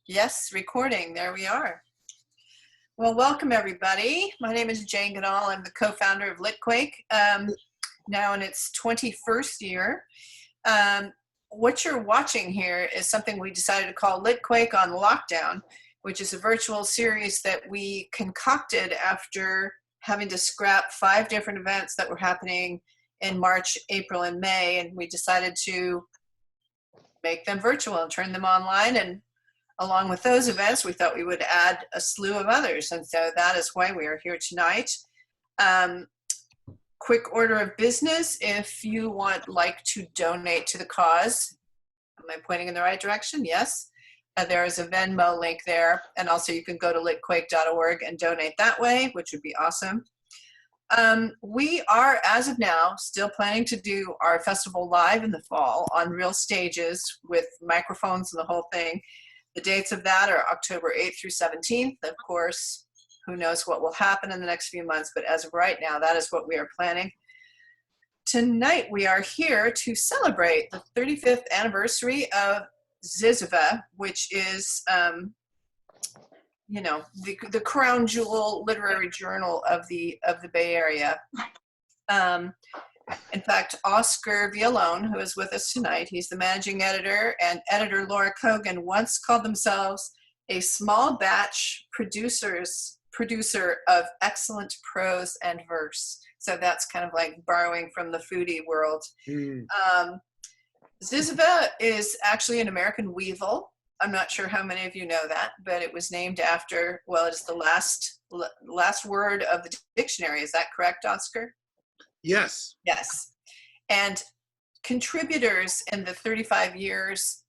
Yes, recording. There we are. Well, welcome everybody. My name is Jane Goodall. I'm the co-founder of Litquake, now in its 21st year. What you're watching here is something we decided to call Litquake on Lockdown, which is a virtual series that we concocted after having to scrap 5 different events that were happening in March, April, and May, and we decided to make them virtual and turn them online. And along with those events, we thought we would add a slew of others. And so that is why we are here tonight. Quick order of business. If you like to donate to the cause, am I pointing in the right direction? Yes. There is a Venmo link there. And also you can go to litquake.org and donate that way, which would be awesome. We are, as of now, still planning to do our festival live in the fall on real stages with microphones and the whole thing. The dates of that are October 8th through 17th. Of course, who knows what will happen in the next few months, but as of right now, that is what we are planning. Tonight, we are here to celebrate the 35th anniversary of ZYZZYVA, which is, the crown jewel literary journal of the Bay Area. In fact, Oscar Villalone, who is with us tonight, he's the managing editor, and editor Laura Kogan once called themselves a small batch producer of excellent prose and verse. So that's kind of like borrowing from the foodie world. ZYZZYVA is actually an American weevil. I'm not sure how many of you know that, but it was named after, well, it's the last word of the dictionary. Is that correct, Oscar? Yes. Yes. And contributors in the 35 years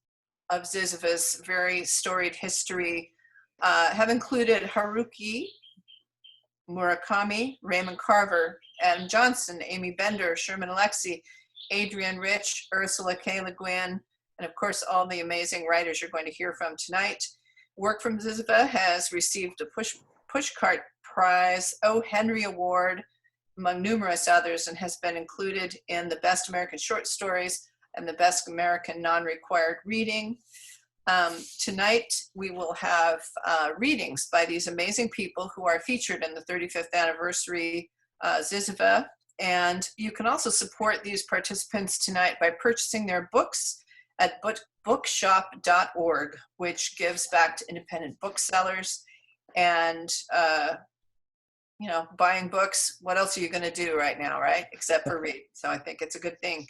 of ZYZZYVA's very storied history have included Haruki Murakami, Raymond Carver, Adam Johnson, Amy Bender, Sherman Alexie, Adrienne Rich, Ursula K. Le Guin, and of course all the amazing writers you're going to hear from tonight. Work from ZYZZYVA has received a Pushcart Prize, O. Henry Award, among numerous others, and has been included in the Best American Short Stories and the Best American Non-Required Reading. Tonight, we will have readings by these amazing people who are featured in the 35th anniversary ZYZZYVA. And you can also support these participants tonight by purchasing their books at bookshop.org, which gives back to independent booksellers. And buying books, what else are you going to do right now, right? Except for read. So I think it's a good thing.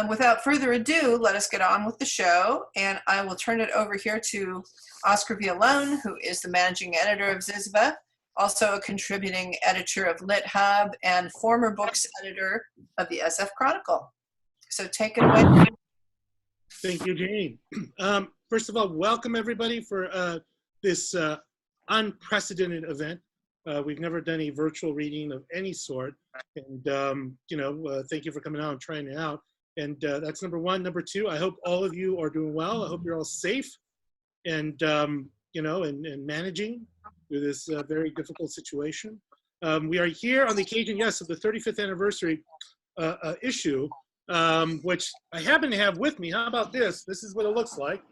Without further ado, let us get on with the show. And I will turn it over here to Oscar Villalone, who is the managing editor of ZYZZYVA, also a contributing editor of LitHub and former books editor of the SF Chronicle. So take it away. Thank you, Jane. First of all, welcome everybody for this unprecedented event. We've never done a virtual reading of any sort. And, thank you for coming out and trying it out. And that's number one. Number two, I hope all of you are doing well. I hope you're all safe and, and managing through this very difficult situation. We are here on the occasion, yes, of the 35th anniversary issue, which I happen to have with me. How about this? This is what it looks like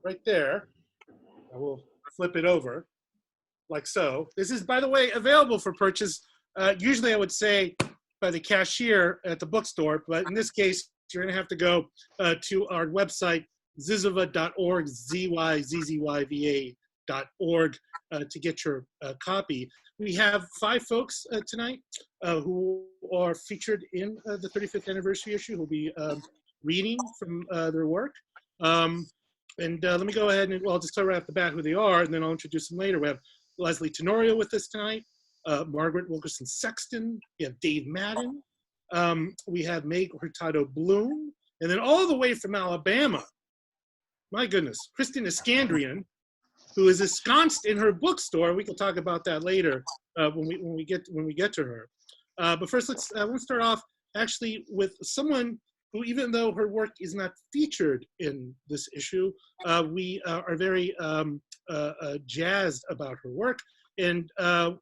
right there. I will flip it over. Like so. This is, by the way, available for purchase. Usually I would say by the cashier at the bookstore, but in this case, you're going to have to go to our website, ZYZZYVA.org, ZYZZYVA.org, to get your copy. We have 5 folks tonight who are featured in the 35th anniversary issue who will be reading from their work. Let me go ahead and I'll just tell right off the bat who they are, and then I'll introduce them later. We have Lysley Tenorio with us tonight, Margaret Wilkerson Sexton, we have Dave Madden, we have Meg Hurtado Bloom, and then all the way from Alabama, my goodness, Kristen Iskandrian, who is ensconced in her bookstore. We can talk about that later when we get to her. But first, let's start off actually with someone who, even though her work is not featured in this issue, we are very jazzed about her work. And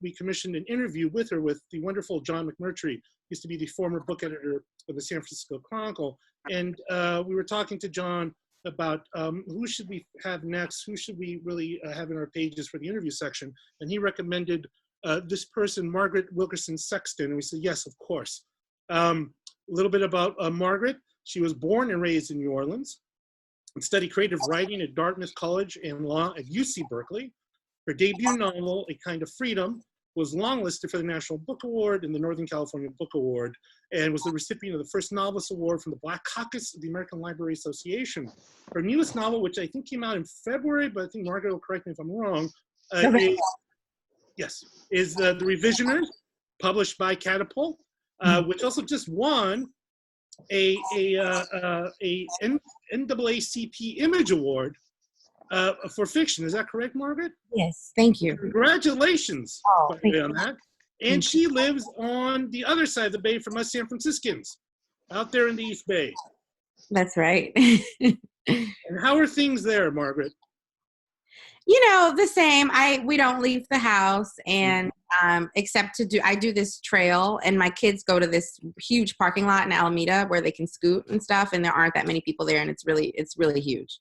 we commissioned an interview with her with the wonderful John McMurtry, used to be the former book editor of the San Francisco Chronicle. And we were talking to John about who should we have next, who should we really have in our pages for the interview section. And he recommended this person, Margaret Wilkerson Sexton. And we said, yes, of course. A little bit about Margaret. She was born and raised in New Orleans and studied creative writing at Dartmouth College and law at UC Berkeley. Her debut novel, A Kind of Freedom, was longlisted for the National Book Award and the Northern California Book Award, and was the recipient of the first Novelist Award from the Black Caucus of the American Library Association. Her newest novel, which I think came out in February, but I think Margaret will correct me if I'm wrong, is The Revisioners, published by Catapult, which also just won a NAACP Image Award for fiction. Is that correct, Margaret? Yes, thank you. Congratulations Oh, thank on that. And she lives on the other side of the bay from us San Franciscans, out there in the East Bay. That's right. And how are things there, Margaret? You know, the same. We don't leave the house, and except I do this trail, and my kids go to this huge parking lot in Alameda where they can scoot and stuff, and there aren't that many people there, and it's really huge.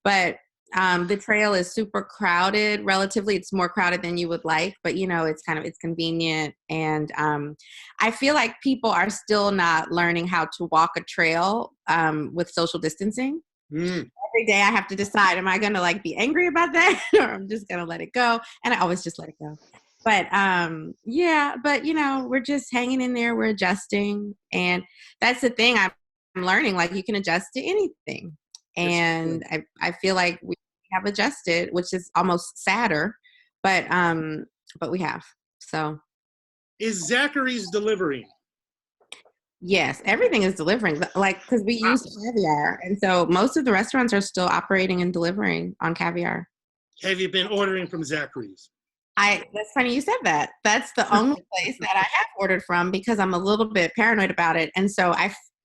But the trail is super crowded. Relatively, it's more crowded than you would like, but you know, it's convenient. And I feel like people are still not learning how to walk a trail with social distancing. Every day I have to decide, am I going to be angry about that or I'm just going to let it go? And I always just let it go. But but you know, we're just hanging in there. We're adjusting. And that's the thing I'm learning. You can adjust to anything. And I feel like we have adjusted, which is almost sadder, but we have. So, is Zachary's delivering? Yes, everything is delivering. Because we use caviar, and so most of the restaurants are still operating and delivering on caviar. Have you been ordering from Zachary's? That's funny you said that. That's the only place that I have ordered from because I'm a little bit paranoid about it, and so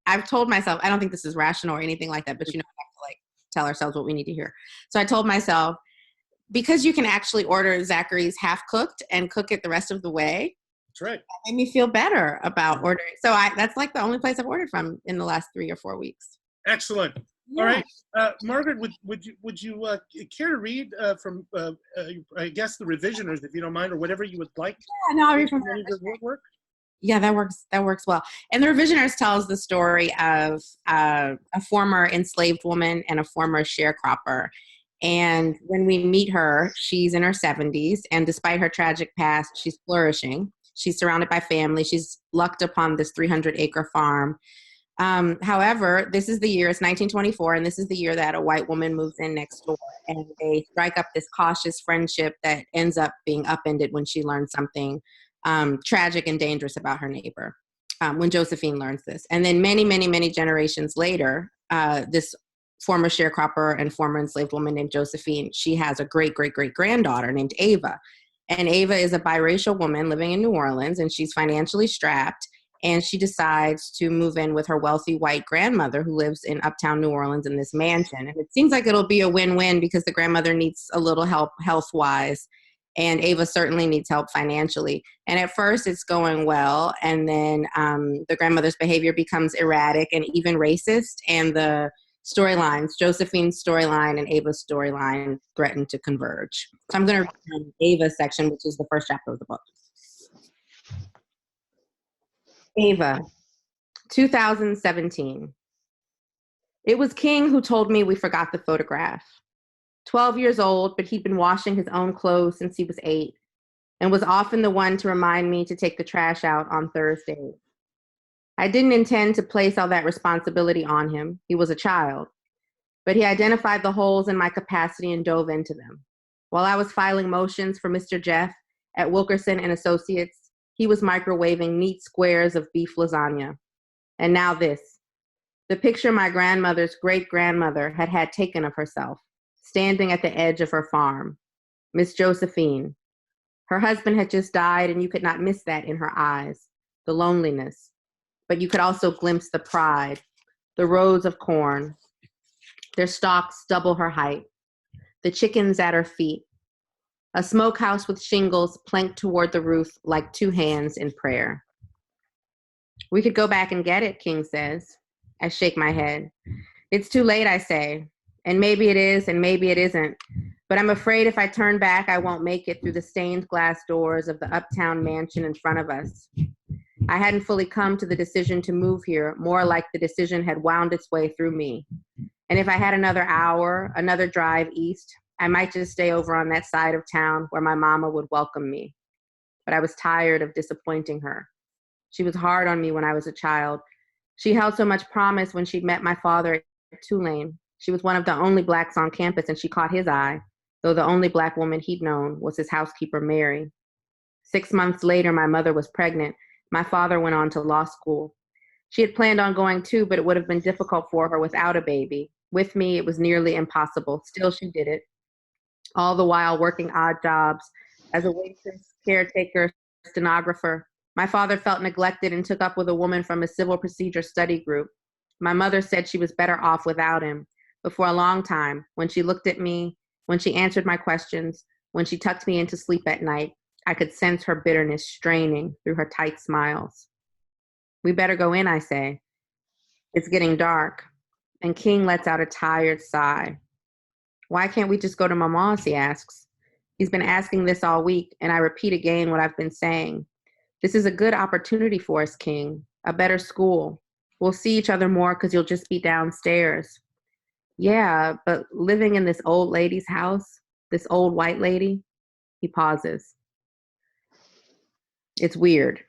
I've told myself, I don't think this is rational or anything like that, but you know, we have to tell ourselves what we need to hear. So I told myself, because you can actually order Zachary's half cooked and cook it the rest of the way. That's right. That made me feel better about ordering. So that's the only place I've ordered from in the last 3 or 4 weeks. Excellent. Yeah. All right, Margaret, would you care to read from I guess The Revisioners, if you don't mind, or whatever you would like? Yeah, no, I'll read from work. Yeah, that works well. And The Revisioners tells the story of a former enslaved woman and a former sharecropper. And when we meet her, she's in her 70s, and despite her tragic past, she's flourishing. She's surrounded by family. She's lucked upon this 300-acre farm. However, this is the year, it's 1924, and this is the year that a white woman moves in next door, and they strike up this cautious friendship that ends up being upended when she learns something tragic and dangerous about her neighbor, when Josephine learns this. And then many, many, many generations later, this former sharecropper and former enslaved woman named Josephine, she has a great-great-great-granddaughter named Ava. And Ava is a biracial woman living in New Orleans, and she's financially strapped. And she decides to move in with her wealthy white grandmother who lives in uptown New Orleans in this mansion. And it seems like it'll be a win-win because the grandmother needs a little help health-wise, and Ava certainly needs help financially. And at first it's going well, and then the grandmother's behavior becomes erratic and even racist, and the storylines, Josephine's storyline and Ava's storyline, threaten to converge. So I'm going to read Ava's section, which is the first chapter of the book. Ava, 2017. It was King who told me we forgot the photograph. 12 years old, but he'd been washing his own clothes since he was 8, and was often the one to remind me to take the trash out on Thursdays. I didn't intend to place all that responsibility on him. He was a child, but he identified the holes in my capacity and dove into them. While I was filing motions for Mr. Jeff at Wilkerson and Associates, he was microwaving neat squares of beef lasagna. And now this, the picture my grandmother's great-grandmother had had taken of herself, standing at the edge of her farm, Miss Josephine. Her husband had just died, and you could not miss that in her eyes, the loneliness. But you could also glimpse the pride, the rows of corn, their stalks double her height, the chickens at her feet, a smokehouse with shingles planked toward the roof like 2 hands in prayer. We could go back and get it, King says. I shake my head. It's too late, I say. And maybe it is, and maybe it isn't. But I'm afraid if I turn back, I won't make it through the stained glass doors of the uptown mansion in front of us. I hadn't fully come to the decision to move here, more like the decision had wound its way through me. And if I had another hour, another drive east, I might just stay over on that side of town where my mama would welcome me. But I was tired of disappointing her. She was hard on me when I was a child. She held so much promise when she'd met my father at Tulane. She was one of the only blacks on campus, and she caught his eye, though the only black woman he'd known was his housekeeper, Mary. 6 months later, my mother was pregnant. My father went on to law school. She had planned on going too, but it would have been difficult for her without a baby. With me, it was nearly impossible. Still, she did it, all the while working odd jobs as a waitress, caretaker, stenographer. My father felt neglected and took up with a woman from a civil procedure study group. My mother said she was better off without him. But for a long time, when she looked at me, when she answered my questions, when she tucked me into sleep at night, I could sense her bitterness straining through her tight smiles. We better go in, I say. It's getting dark. And King lets out a tired sigh. Why can't we just go to Mama's, he asks. He's been asking this all week, and I repeat again what I've been saying. This is a good opportunity for us, King. A better school. We'll see each other more because you'll just be downstairs. Yeah, but living in this old lady's house, this old white lady, he pauses. It's weird.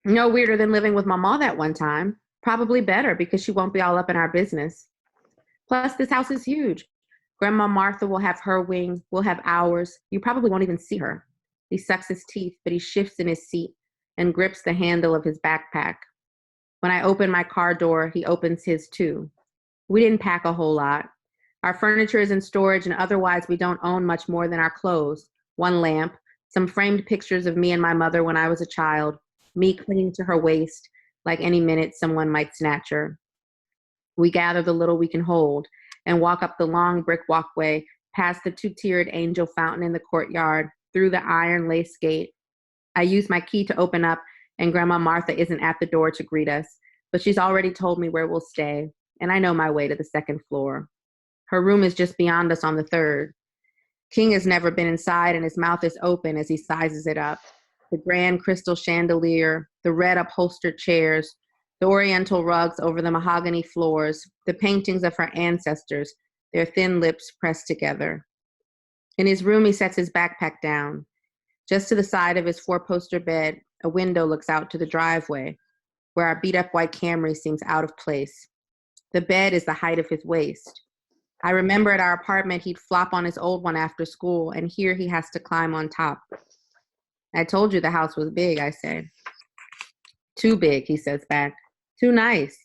No weirder than living with Mama that one time. Probably better because she won't be all up in our business. Plus, this house is huge. Grandma Martha will have her wing. We'll have ours. You probably won't even see her. He sucks his teeth, but he shifts in his seat and grips the handle of his backpack. When I open my car door, he opens his too. We didn't pack a whole lot. Our furniture is in storage, and otherwise we don't own much more than our clothes. One lamp, some framed pictures of me and my mother when I was a child, me clinging to her waist, like any minute someone might snatch her. We gather the little we can hold and walk up the long brick walkway, past the two-tiered angel fountain in the courtyard, through the iron lace gate. I use my key to open up, and Grandma Martha isn't at the door to greet us, but she's already told me where we'll stay, and I know my way to the second floor. Her room is just beyond us on the third. King has never been inside, and his mouth is open as he sizes it up. The grand crystal chandelier, the red upholstered chairs, the oriental rugs over the mahogany floors, the paintings of her ancestors, their thin lips pressed together. In his room, he sets his backpack down. Just to the side of his four-poster bed, a window looks out to the driveway, where our beat-up white Camry seems out of place. The bed is the height of his waist. I remember at our apartment, he'd flop on his old one after school, and here he has to climb on top. I told you the house was big, I say. Too big, he says back. Too nice.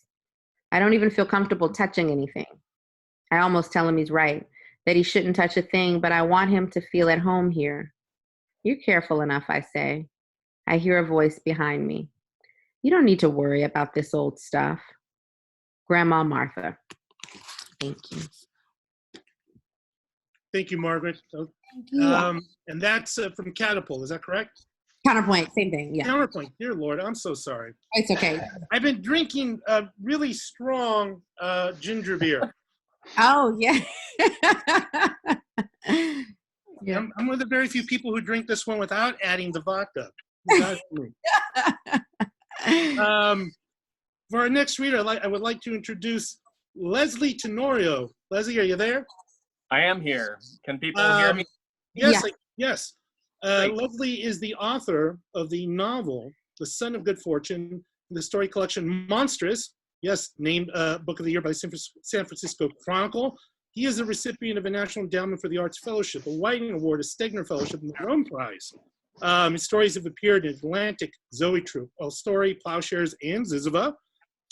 I don't even feel comfortable touching anything. I almost tell him he's right, that he shouldn't touch a thing, but I want him to feel at home here. You're careful enough, I say. I hear a voice behind me. You don't need to worry about this old stuff. Grandma Martha. Thank you. Thank you, Margaret. Thank you. And that's from Catapult, is that correct? Counterpoint, same thing, yeah. Counterpoint, dear Lord, I'm so sorry. It's okay. I've been drinking really strong ginger beer. Oh, yeah. Yeah. I'm one of the very few people who drink this one without adding the vodka. For our next reader, I would like to introduce Lysley Tenorio. Leslie, are you there? I am here. Can people hear me? Yes, Yeah. yes. Leslie is the author of the novel, The Son of Good Fortune, the story collection Monstress, yes, named Book of the Year by San Francisco Chronicle. He is a recipient of a National Endowment for the Arts Fellowship, a Whiting Award, a Stegner Fellowship, and the Rome Prize. His stories have appeared in Atlantic, Zoe Troop, All Story, Plowshares, and ZYZZYVA,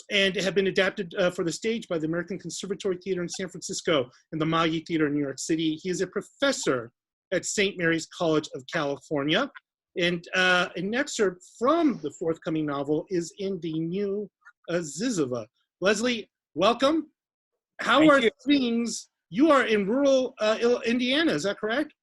and have been adapted for the stage by the American Conservatory Theater in San Francisco and the Maggie Theater in New York City. He is a professor at St. Mary's College of California. And an excerpt from the forthcoming novel is in the new ZYZZYVA. Leslie, welcome. How Thank are you. things? You are in rural Indiana, is that correct?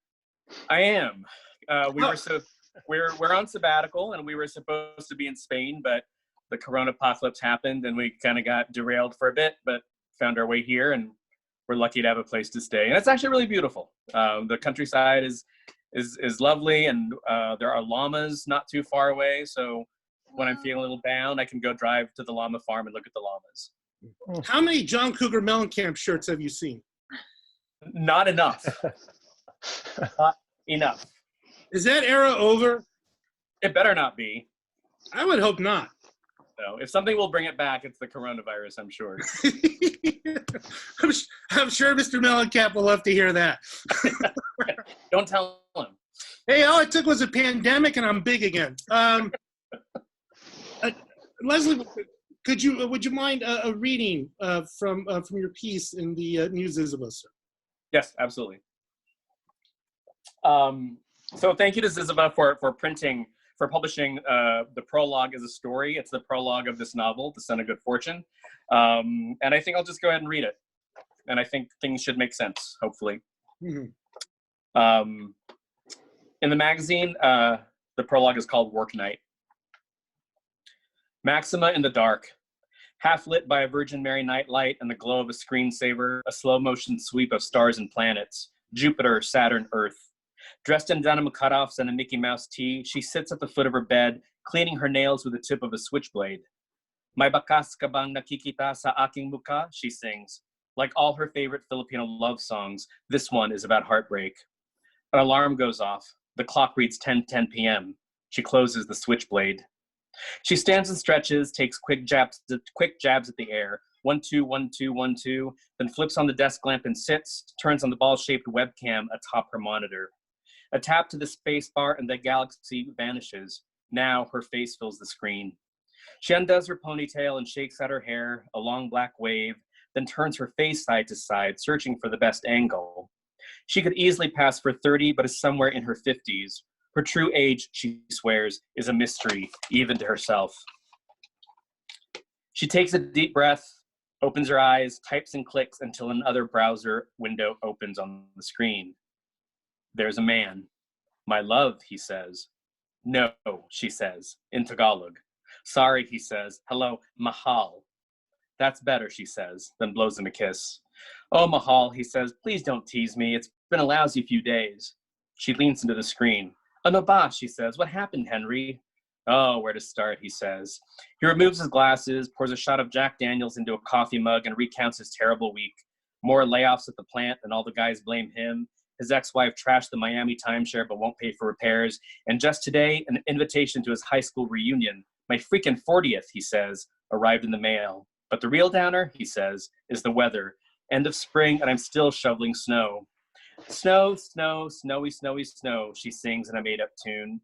I am. We're on sabbatical, and we were supposed to be in Spain, but the corona apocalypse happened, and we kind of got derailed for a bit, but found our way here, and we're lucky to have a place to stay, and it's actually really beautiful. The countryside is lovely, and there are llamas not too far away. So when I'm feeling a little down, I can go drive to the llama farm and look at the llamas. How many John Cougar Mellencamp shirts have you seen? Not enough. Not enough. Is that era over? It better not be. I would hope not. So if something will bring it back, it's the coronavirus, I'm sure. I'm sure Mr. Mellencamp will love to hear that. Don't tell him. Hey, all it took was a pandemic, and I'm big again. Lysley, would you mind a reading from your piece in the New ZYZZYVA, sir? Yes, absolutely. So thank you to ZYZZYVA for publishing the prologue as a story. It's the prologue of this novel, The Son of Good Fortune. And I think I'll just go ahead and read it. And I think things should make sense, hopefully. Mm-hmm. In the magazine, the prologue is called Work Night. Maxima in the dark, half lit by a Virgin Mary night light and the glow of a screensaver, a slow motion sweep of stars and planets, Jupiter, Saturn, Earth. Dressed in denim cutoffs and a Mickey Mouse tee, she sits at the foot of her bed, cleaning her nails with the tip of a switchblade. May bakas ka bang nakikita sa aking mukha? She sings. Like all her favorite Filipino love songs, this one is about heartbreak. An alarm goes off. The clock reads 10:10 p.m. She closes the switchblade. She stands and stretches, takes quick jabs at the air. 1, 2, 1, 2, 1, 2, then flips on the desk lamp and sits, turns on the ball-shaped webcam atop her monitor. A tap to the space bar and the galaxy vanishes. Now her face fills the screen. She undoes her ponytail and shakes out her hair, a long black wave, then turns her face side to side, searching for the best angle. She could easily pass for 30, but is somewhere in her 50s. Her true age, she swears, is a mystery, even to herself. She takes a deep breath, opens her eyes, types and clicks until another browser window opens on the screen. There's a man. My love, he says. No, she says, in Tagalog. Sorry, he says. Hello, mahal. That's better, she says, then blows him a kiss. Oh, mahal, he says, please don't tease me. It's been a lousy few days. She leans into the screen. Ano ba, she says. What happened, Henry? Oh, where to start, he says. He removes his glasses, pours a shot of Jack Daniels into a coffee mug, and recounts his terrible week. More layoffs at the plant, and all the guys blame him. His ex-wife trashed the Miami timeshare but won't pay for repairs. And just today, an invitation to his high school reunion. My freaking 40th, he says, arrived in the mail. But the real downer, he says, is the weather. End of spring, and I'm still shoveling snow. Snow, snow, snowy, snowy, snow, she sings in a made-up tune.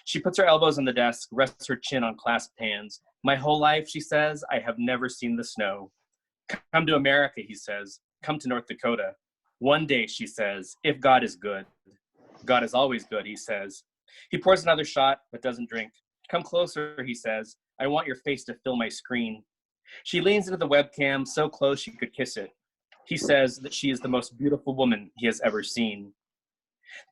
She puts her elbows on the desk, rests her chin on clasped hands. My whole life, she says, I have never seen the snow. Come to America, he says. Come to North Dakota. One day, she says, if God is good. God is always good, he says. He pours another shot, but doesn't drink. Come closer, he says. I want your face to fill my screen. She leans into the webcam so close she could kiss it. He says that she is the most beautiful woman he has ever seen.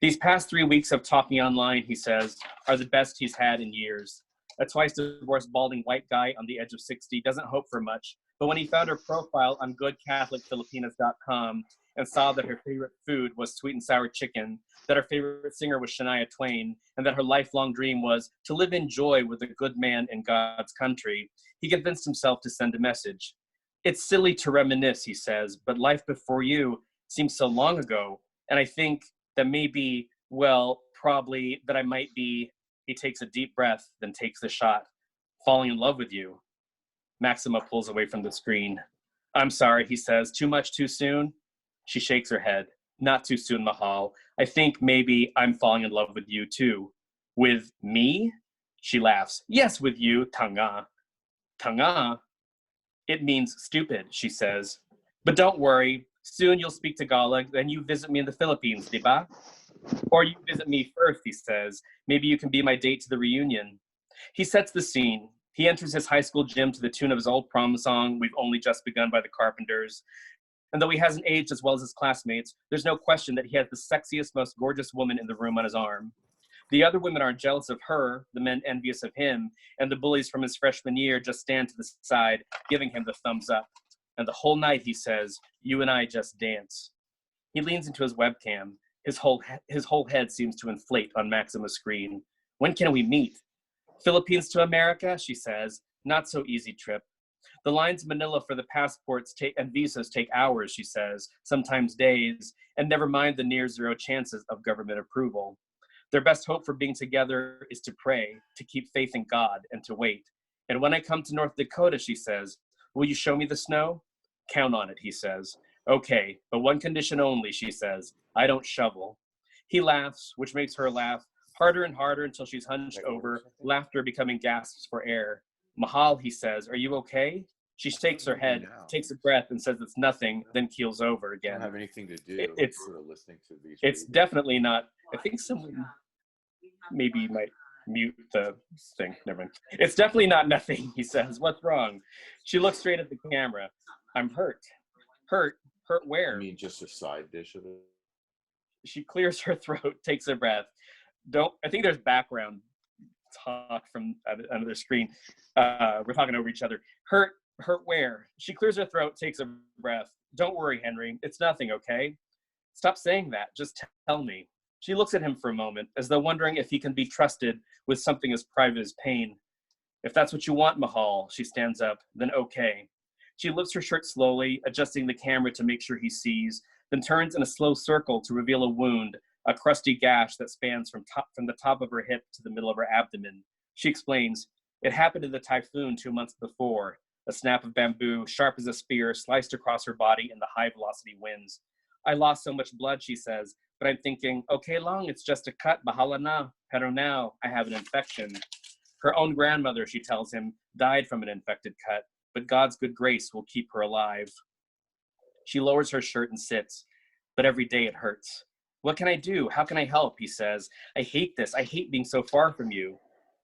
These past 3 weeks of talking online, he says, are the best he's had in years. A twice-divorced balding white guy on the edge of 60 doesn't hope for much, but when he found her profile on goodcatholicfilipinas.com and saw that her favorite food was sweet and sour chicken, that her favorite singer was Shania Twain, and that her lifelong dream was to live in joy with a good man in God's country, he convinced himself to send a message. It's silly to reminisce, he says, but life before you seems so long ago, and I think that maybe, well, probably that I might be, he takes a deep breath, then takes the shot, falling in love with you. Maxima pulls away from the screen. I'm sorry, he says, too much too soon? She shakes her head. Not too soon, Mahal. I think maybe I'm falling in love with you too. With me? She laughs. Yes, with you, Tanga. Tanga? It means stupid, she says. But don't worry. Soon you'll speak Tagalog, then you visit me in the Philippines, diba? Or you visit me first, he says. Maybe you can be my date to the reunion. He sets the scene. He enters his high school gym to the tune of his old prom song, We've Only Just Begun by the Carpenters. And though he hasn't aged as well as his classmates, there's no question that he has the sexiest, most gorgeous woman in the room on his arm. The other women aren't jealous of her, the men envious of him, and the bullies from his freshman year just stand to the side, giving him the thumbs up. And the whole night, he says, you and I just dance. He leans into his webcam. His whole head seems to inflate on Maxima's screen. When can we meet? Philippines to America, she says. Not so easy trip. The lines to Manila for the passports and visas take hours, she says, sometimes days, and never mind the near zero chances of government approval. Their best hope for being together is to pray, to keep faith in God, and to wait. And when I come to North Dakota, she says, will you show me the snow? Count on it, he says. Okay, but one condition only, she says. I don't shovel. He laughs, which makes her laugh, harder and harder until she's hunched over, laughter becoming gasps for air. Mahal, he says, are you okay? She shakes her head, takes a breath, and says it's nothing, then keels over again. I don't have anything to do. It's sort of listening to these. It's definitely not. I think someone maybe might mute the thing. Never mind. It's definitely not nothing, he says. What's wrong? She looks straight at the camera. I'm hurt. Hurt? Hurt where? I mean, just a side dish of it. She clears her throat, takes a breath. I think there's background talk from another screen. We're talking over each other. Hurt where? She clears her throat, takes a breath. Don't worry, Henry. It's nothing, okay? Stop saying that. Just tell me. She looks at him for a moment, as though wondering if he can be trusted with something as private as pain. If that's what you want, Mahal, she stands up, then okay. She lifts her shirt slowly, adjusting the camera to make sure he sees, then turns in a slow circle to reveal a wound, a crusty gash that spans from the top of her hip to the middle of her abdomen. She explains, it happened in the typhoon 2 months before. A snap of bamboo, sharp as a spear, sliced across her body in the high-velocity winds. I lost so much blood, she says, but I'm thinking, okay long, it's just a cut, bahala na, pero now I have an infection. Her own grandmother, she tells him, died from an infected cut, but God's good grace will keep her alive. She lowers her shirt and sits, but every day it hurts. What can I do? How can I help? He says. I hate this. I hate being so far from you.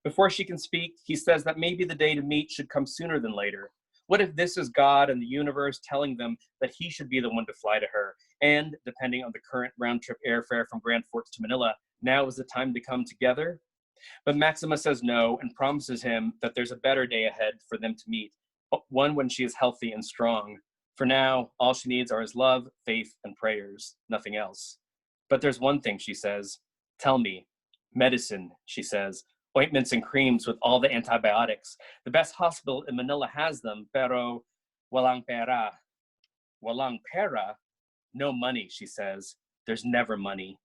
Before she can speak, he says that maybe the day to meet should come sooner than later. What if this is God and the universe telling them that he should be the one to fly to her? And, depending on the current round-trip airfare from Grand Forks to Manila, now is the time to come together? But Maxima says no and promises him that there's a better day ahead for them to meet, one when she is healthy and strong. For now, all she needs are his love, faith, and prayers, nothing else. But there's one thing, she says. Tell me. Medicine, she says. Ointments and creams with all the antibiotics. The best hospital in Manila has them, pero walang pera. Walang pera? No money, she says. There's never money.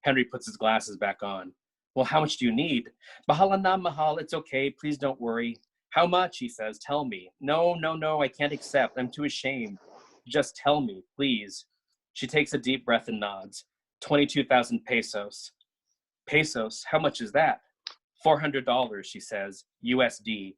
Henry puts his glasses back on. Well, how much do you need? Bahala na, Mahal, it's okay, please don't worry. How much, he says, tell me. No, I can't accept, I'm too ashamed. Just tell me, please. She takes a deep breath and nods. 22,000 pesos. Pesos, how much is that? $400, she says, USD.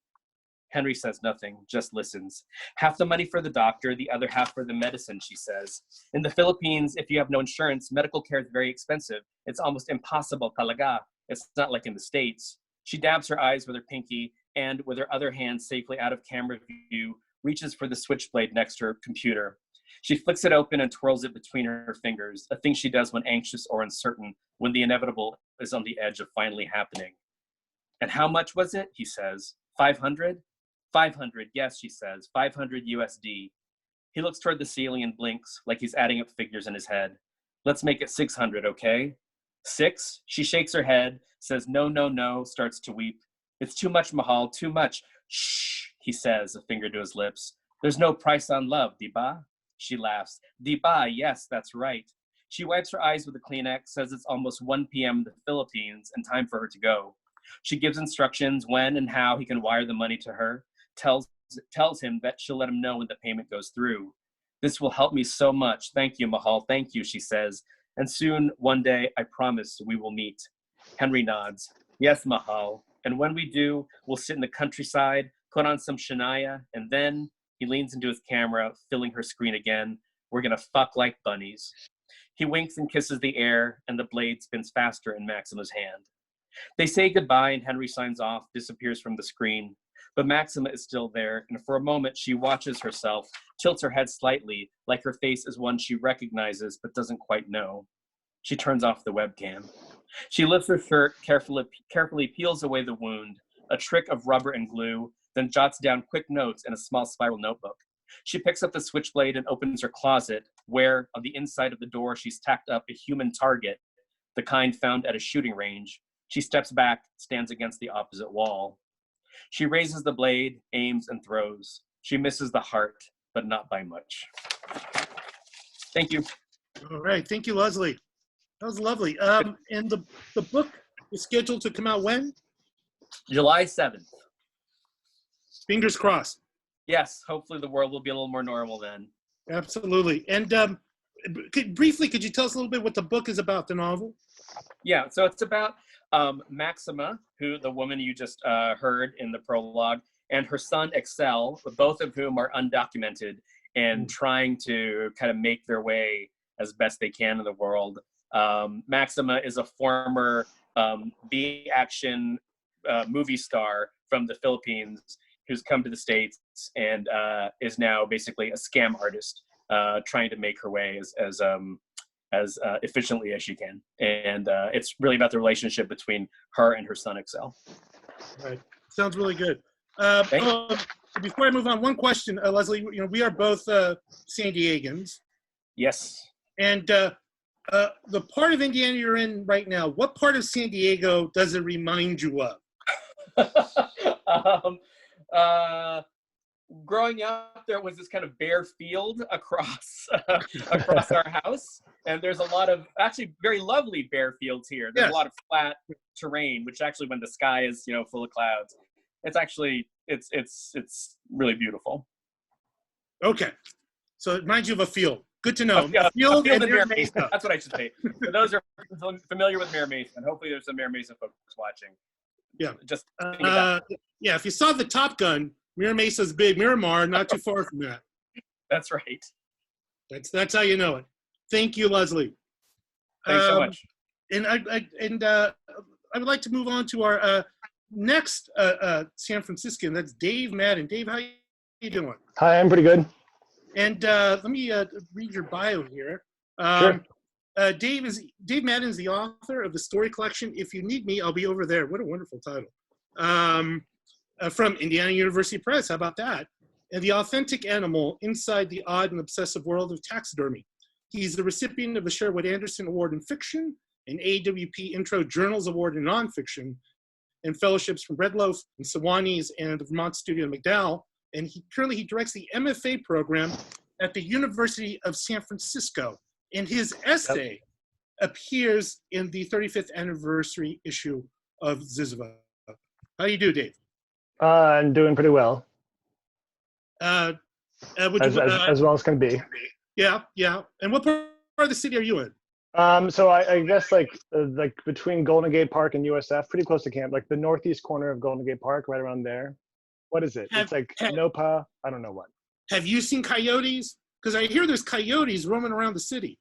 Henry says nothing, just listens. Half the money for the doctor, the other half for the medicine, she says. In the Philippines, if you have no insurance, medical care is very expensive. It's almost impossible, talaga. It's not like in the States. She dabs her eyes with her pinky and, with her other hand safely out of camera view, reaches for the switchblade next to her computer. She flicks it open and twirls it between her fingers, a thing she does when anxious or uncertain, when the inevitable is on the edge of finally happening. And how much was it? He says. 500? 500, yes, she says. 500 USD. He looks toward the ceiling and blinks, like he's adding up figures in his head. Let's make it 600, okay? 6? She shakes her head, says no, starts to weep. It's too much, Mahal, too much. Shh, he says, a finger to his lips. There's no price on love, diba? She laughs. Diba, yes, that's right. She wipes her eyes with a Kleenex, says it's almost 1 p.m. in the Philippines and time for her to go. She gives instructions when and how he can wire the money to her, tells him that she'll let him know when the payment goes through. This will help me so much. Thank you, Mahal. Thank you, she says. And soon, one day, I promise we will meet. Henry nods. Yes, Mahal. And when we do, we'll sit in the countryside, put on some Shania, and then he leans into his camera, filling her screen again. We're gonna fuck like bunnies. He winks and kisses the air, and the blade spins faster in Maxima's hand. They say goodbye, and Henry signs off, disappears from the screen. But Maxima is still there, and for a moment she watches herself, tilts her head slightly, like her face is one she recognizes but doesn't quite know. She turns off the webcam. She lifts her shirt, carefully peels away the wound, a trick of rubber and glue, then jots down quick notes in a small spiral notebook. She picks up the switchblade and opens her closet, where on the inside of the door she's tacked up a human target, the kind found at a shooting range. She steps back, stands against the opposite wall. She raises the blade, aims, and throws. She misses the heart, but not by much. Thank you. All right, thank you, Lysley. That was lovely. And the book is scheduled to come out when? July 7th. Fingers crossed. Yes, hopefully the world will be a little more normal then. Absolutely. And briefly, could you tell us a little bit what the book is about, the novel? Yeah, so it's about Maxima, who the woman you just heard in the prologue, and her son Excel, both of whom are undocumented and trying to kind of make their way as best they can in the world. Maxima is a former B-action movie star from the Philippines who's come to the States and is now basically a scam artist trying to make her way as efficiently as she can. And it's really about the relationship between her and her son, Excel. Right. Sounds really good. Thank you. Before I move on, one question, Lysley. You know, we are both San Diegans. Yes. And the part of Indiana you're in right now, what part of San Diego does it remind you of? Growing up, there was this kind of bare field across across our house, and there's a lot of actually very lovely bare fields here. There's a lot of flat terrain, which actually, when the sky is full of clouds, it's actually it's really beautiful. Okay, so it reminds you of a field. Good to know. A field and in Mira Mira Mesa. That's what I should say. For those who are familiar with Mira Mesa, and hopefully there's some Mira Mesa folks watching. Yeah. Just think about yeah. If you saw the Top Gun, Mira Mesa's big. Miramar, not too far from that. That's right. That's how you know it. Thank you, Lysley. Thanks so much. And I would like to move on to our next San Franciscan. That's Dave Madden. Dave, how you doing? Hi, I'm pretty good. And let me read your bio here. Sure. Dave Madden is the author of the story collection "If You Need Me, I'll Be Over There." What a wonderful title. From Indiana University Press. How about that? And The Authentic Animal: Inside the Odd and Obsessive World of Taxidermy. He's the recipient of the Sherwood Anderson Award in Fiction, an AWP Intro Journals Award in Nonfiction, and fellowships from Red Loaf and Sewanee and the Vermont Studio in McDowell. And he directs the MFA program at the University of San Francisco. And his essay appears in the 35th anniversary issue of ZYZZYVA. How do you do, Dave? I'm doing pretty well. As well as can be. Yeah. And what part of the city are you in? So I guess like between Golden Gate Park and USF, pretty close to camp, like the northeast corner of Golden Gate Park, right around there. What is it? It's like NOPA. I don't know what. Have you seen coyotes? Because I hear there's coyotes roaming around the city.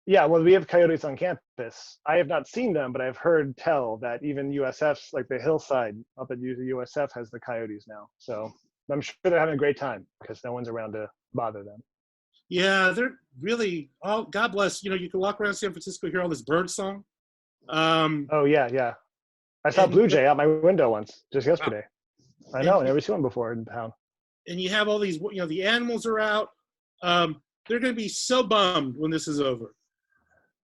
Yeah, well, we have coyotes on campus. I have not seen them, but I've heard tell that even USF's, like the hillside up at USF has the coyotes now. So I'm sure they're having a great time because no one's around to bother them. Yeah, they're really, God bless. You can walk around San Francisco, hear all this bird song. Oh, yeah. I saw a blue jay out my window once, just yesterday. I know, I never seen one before in town. And you have all these, the animals are out. They're going to be so bummed when this is over.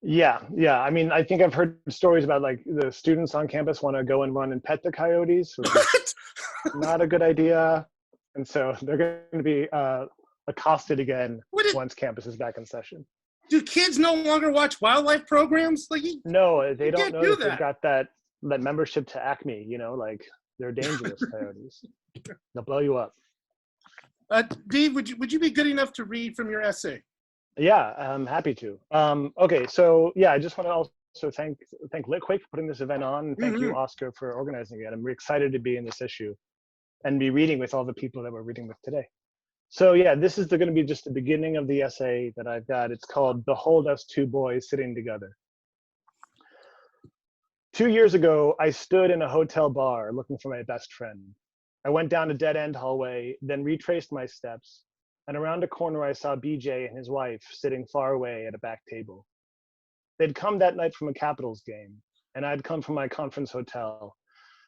Yeah. I mean, I think I've heard stories about like the students on campus want to go and run and pet the coyotes, which is not a good idea. And so they're going to be accosted again once campus is back in session. Do kids no longer watch wildlife programs? No, they don't know that they've got that membership to Acme, like they're dangerous coyotes. They'll blow you up. Dave, would you be good enough to read from your essay? Yeah, I'm happy to. Okay, so yeah, I just want to also thank Litquake for putting this event on, and thank you, Oscar, for organizing it. I'm really excited to be in this issue and be reading with all the people that we're reading with today. So yeah, this is going to be just the beginning of the essay that I've got. It's called "Behold Us Two Boys Sitting Together." 2 years ago, I stood in a hotel bar looking for my best friend. I went down a dead-end hallway, then retraced my steps, and around a corner I saw BJ and his wife sitting far away at a back table. They'd come that night from a Capitals game, and I'd come from my conference hotel,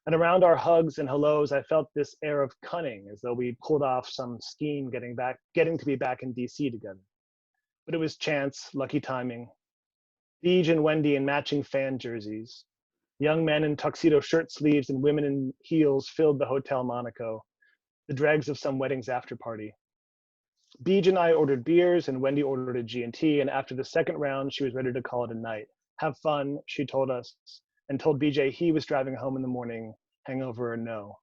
And around our hugs and hellos, I felt this air of cunning, as though we pulled off some scheme getting to be back in DC together. But it was chance, lucky timing. Deej and Wendy in matching fan jerseys. Young men in tuxedo shirt sleeves and women in heels filled the Hotel Monaco, the dregs of some wedding's after party. Deej and I ordered beers, and Wendy ordered a G&T, and after the second round, she was ready to call it a night. Have fun, she told us, and told BJ he was driving home in the morning, hangover or no.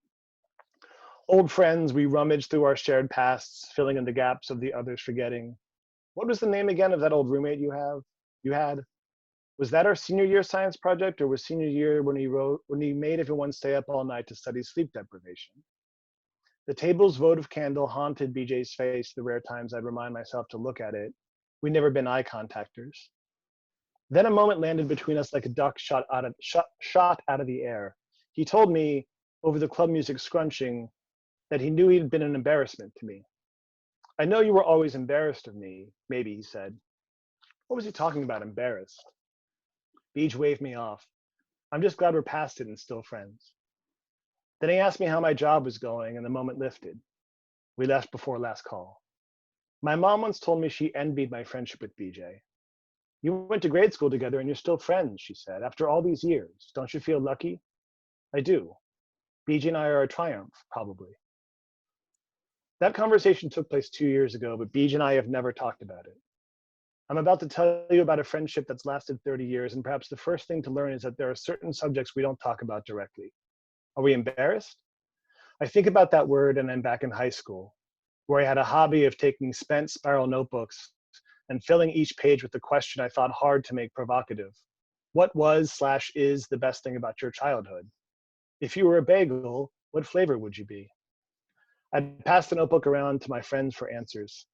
Old friends, we rummaged through our shared pasts, filling in the gaps of the others forgetting. What was the name again of that old roommate you had? Was that our senior year science project, or was senior year when he made everyone stay up all night to study sleep deprivation? The table's votive candle haunted BJ's face the rare times I'd remind myself to look at it. We'd never been eye contactors. Then a moment landed between us like a duck shot out of the air. He told me, over the club music scrunching, that he knew he'd been an embarrassment to me. I know you were always embarrassed of me, maybe, he said. What was he talking about, embarrassed? Beej waved me off. I'm just glad we're past it and still friends. Then he asked me how my job was going, and the moment lifted. We left before last call. My mom once told me she envied my friendship with BJ. You went to grade school together and you're still friends, she said, after all these years. Don't you feel lucky? I do. BJ and I are a triumph, probably. That conversation took place 2 years ago, but BJ and I have never talked about it. I'm about to tell you about a friendship that's lasted 30 years, and perhaps the first thing to learn is that there are certain subjects we don't talk about directly. Are we embarrassed? I think about that word and I'm back in high school, where I had a hobby of taking spent spiral notebooks and filling each page with the question I thought hard to make provocative. What was/is the best thing about your childhood? If you were a bagel, what flavor would you be? I'd pass the notebook around to my friends for answers.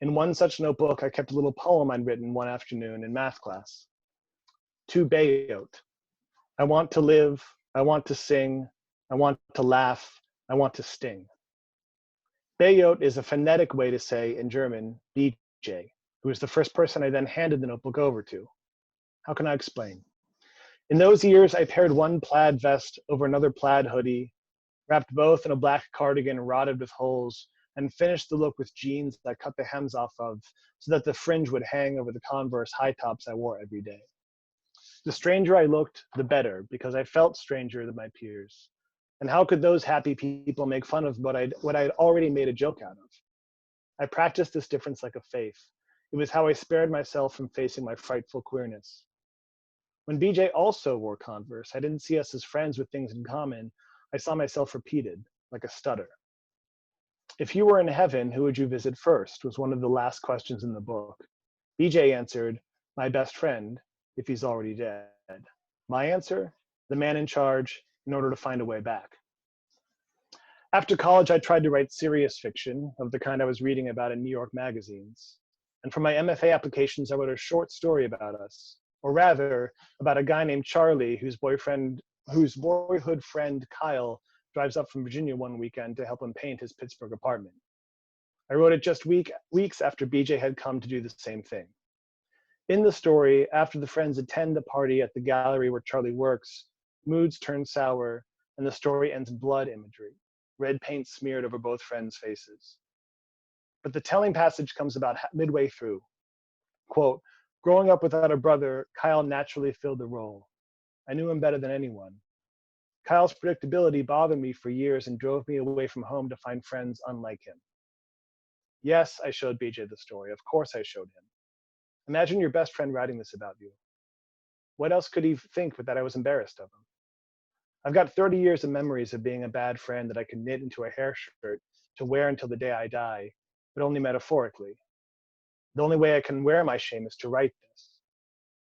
In one such notebook, I kept a little poem I'd written one afternoon in math class. To Bayot. I want to live, I want to sing, I want to laugh, I want to sting. Bayot is a phonetic way to say, in German, BJ, who was the first person I then handed the notebook over to. How can I explain? In those years, I paired one plaid vest over another plaid hoodie, wrapped both in a black cardigan rotted with holes, and finished the look with jeans that I cut the hems off of so that the fringe would hang over the Converse high tops I wore every day. The stranger I looked, the better, because I felt stranger than my peers. And how could those happy people make fun of what I'd already made a joke out of? I practiced this difference like a faith. It was how I spared myself from facing my frightful queerness. When BJ also wore Converse, I didn't see us as friends with things in common. I saw myself repeated, like a stutter. If you were in heaven, who would you visit first, was one of the last questions in the book. BJ answered, my best friend, if he's already dead. My answer, the man in charge, in order to find a way back. After college, I tried to write serious fiction of the kind I was reading about in New York magazines. And for my MFA applications, I wrote a short story about us, or rather, about a guy named Charlie, whose boyhood friend Kyle drives up from Virginia one weekend to help him paint his Pittsburgh apartment. I wrote it just weeks after BJ had come to do the same thing. In the story, after the friends attend a party at the gallery where Charlie works, moods turn sour, and the story ends in blood imagery, red paint smeared over both friends' faces. But the telling passage comes about midway through. Quote, growing up without a brother, Kyle naturally filled the role. I knew him better than anyone. Kyle's predictability bothered me for years and drove me away from home to find friends unlike him. Yes, I showed BJ the story. Of course I showed him. Imagine your best friend writing this about you. What else could he think but that I was embarrassed of him? I've got 30 years of memories of being a bad friend that I could knit into a hair shirt to wear until the day I die, but only metaphorically. The only way I can wear my shame is to write this.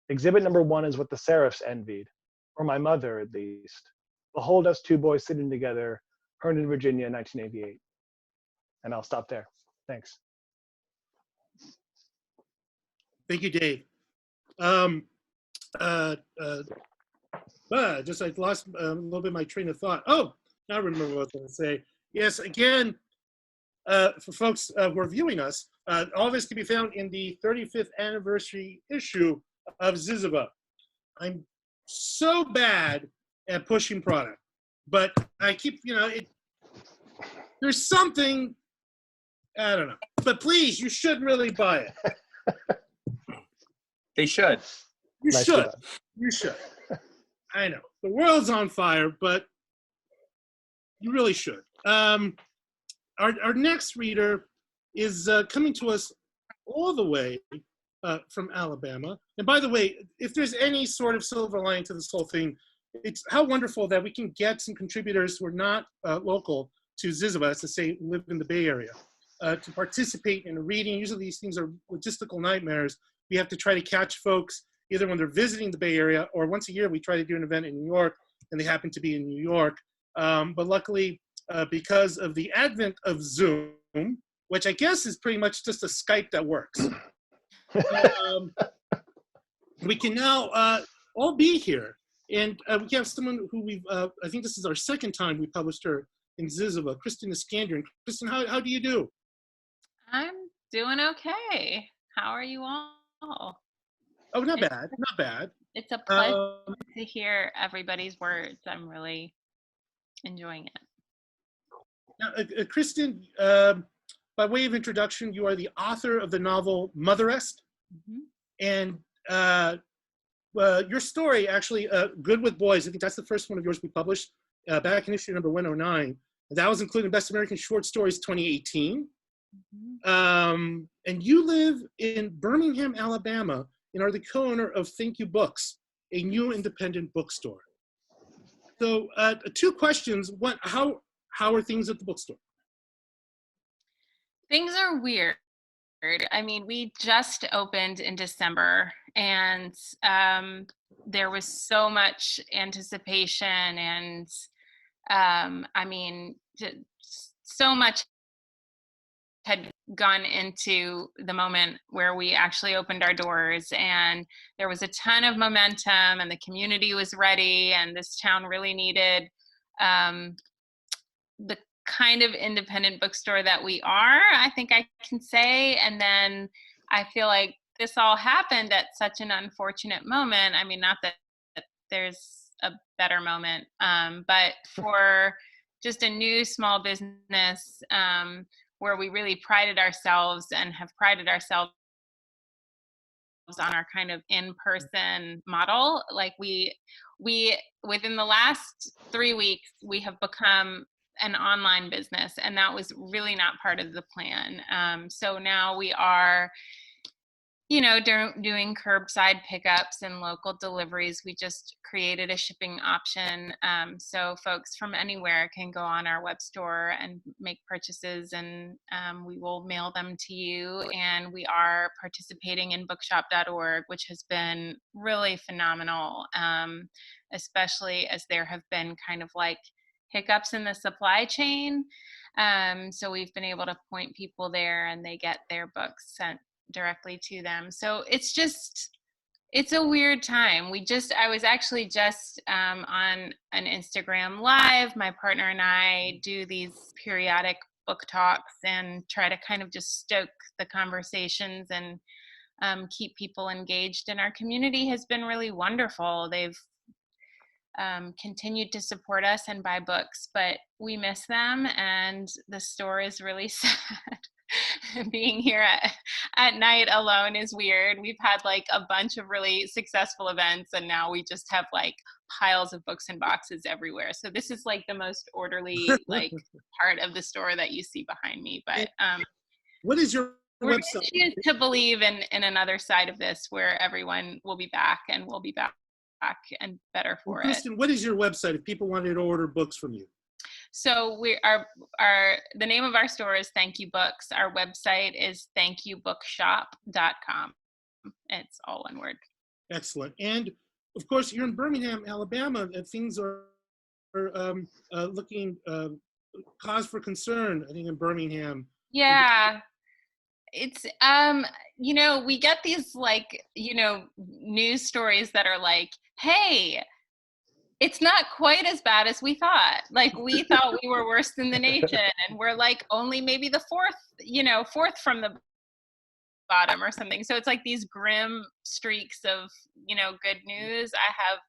Exhibit number 1 is what the Serifs envied, or my mother at least. Behold us two boys sitting together, Herndon, Virginia, 1988. And I'll stop there. Thanks. Thank you, Dave. Just I lost a little bit of my train of thought. Oh, now I remember what I was going to say. Yes, again, for folks who are viewing us, all this can be found in the 35th anniversary issue of ZYZZYVA. I'm so bad at pushing product. but I keep, there's something, I don't know. But please, you should really buy it. They should. You Nicely should. done. You should. I know. The world's on fire, but you really should. Our next reader is coming to us all the way from Alabama. And by the way, if there's any sort of silver lining to this whole thing, it's how wonderful that we can get some contributors who are not local to ZYZZYVA, to say live in the Bay Area, to participate in a reading. Usually these things are logistical nightmares. We have to try to catch folks either when they're visiting the Bay Area, or once a year we try to do an event in New York, and they happen to be in New York. But luckily, because of the advent of Zoom, which I guess is pretty much just a Skype that works, we can now all be here. And we have someone who we've, I think this is our second time we published her in ZYZZYVA, Kristen Iskandrian. Kristen, how do you do? I'm doing okay. How are you all? Oh, not bad, not bad. It's a pleasure to hear everybody's words. I'm really enjoying it. Now, Kristen, by way of introduction, you are the author of the novel Motherest. And your story, actually, Good with Boys, I think that's the first one of yours we published back in issue number 109. That was included Best American Short Stories 2018. And you live in Birmingham, Alabama, and are the co-owner of Thank You Books, a new independent bookstore. So 2 questions. One, how are things at the bookstore? Things are weird. I mean, we just opened in December, and there was so much anticipation, and I mean, so much had gone into the moment where we actually opened our doors, and there was a ton of momentum, and the community was ready, and this town really needed the kind of independent bookstore that we are, I think I can say. And then I feel like this all happened at such an unfortunate moment. I mean, not that there's a better moment, but for just a new small business where we really prided ourselves and have prided ourselves on our kind of in-person model. Like we within the last 3 weeks, we have become an online business, and that was really not part of the plan. So now we are, doing curbside pickups and local deliveries. We just created a shipping option, so folks from anywhere can go on our web store and make purchases, and we will mail them to you. And we are participating in bookshop.org, which has been really phenomenal, especially as there have been kind of like hiccups in the supply chain. So we've been able to point people there, and they get their books sent directly to them. So it's a weird time. I was actually just on an Instagram Live. My partner and I do these periodic book talks and try to kind of just stoke the conversations and keep people engaged. And our community has been really wonderful. They've continued to support us and buy books, but we miss them, and the store is really sad. Being here at night alone is weird. We've had like a bunch of really successful events, and now we just have like piles of books and boxes everywhere. So this is like the most orderly like part of the store that you see behind me. But what is your we're website? to believe in another side of this where everyone will be back, and we'll be back and better for it. Kristen, what is your website if people wanted to order books from you? So the name of our store is Thank You Books. Our website is thankyoubookshop.com. It's all one word. Excellent. And of course, you're in Birmingham, Alabama, and things are looking cause for concern, I think, in Birmingham. Yeah. It's, we get these like, news stories that are like, hey, it's not quite as bad as we thought. Like we thought we were worse than the nation, and we're like only maybe the fourth from the bottom or something. So it's like these grim streaks of, good news. I have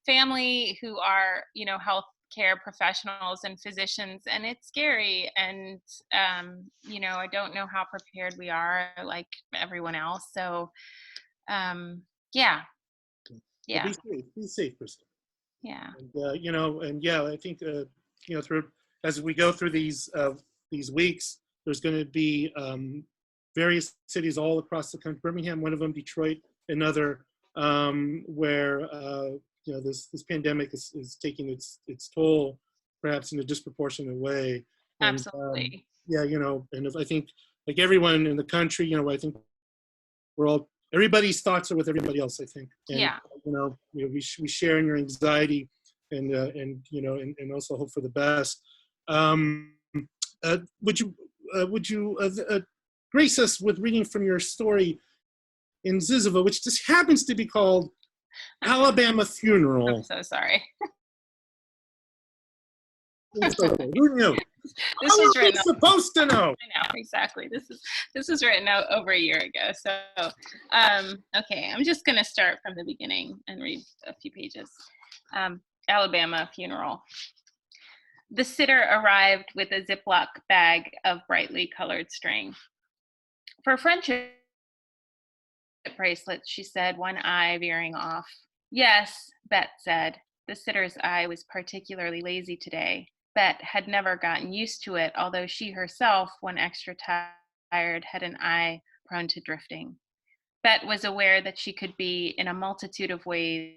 family who are, health care professionals and physicians, and it's scary. And, I don't know how prepared we are, like everyone else. So, yeah. Well, be safe, Kristen. Yeah. And, I think, through, as we go through these weeks, there's going to be various cities all across the country, Birmingham, one of them, Detroit, another, where, this pandemic is taking its toll, perhaps in a disproportionate way. And, Absolutely. and if I think, like everyone in the country, I think everybody's thoughts are with everybody else, I think. And, Yeah. We share in your anxiety and also hope for the best. Would you grace us with reading from your story in ZYZZYVA, which just happens to be called Alabama Funeral? I'm so sorry. Who knew? This was written. Supposed to know. I know, exactly. This was written out over a year ago. So, okay, I'm just gonna start from the beginning and read a few pages. Alabama Funeral. The sitter arrived with a Ziploc bag of brightly colored string. For friendship bracelets, she said, one eye veering off. Yes, Bet said. The sitter's eye was particularly lazy today. Bet had never gotten used to it, although she herself, when extra tired, had an eye prone to drifting. Bet was aware that she could be, in a multitude of ways,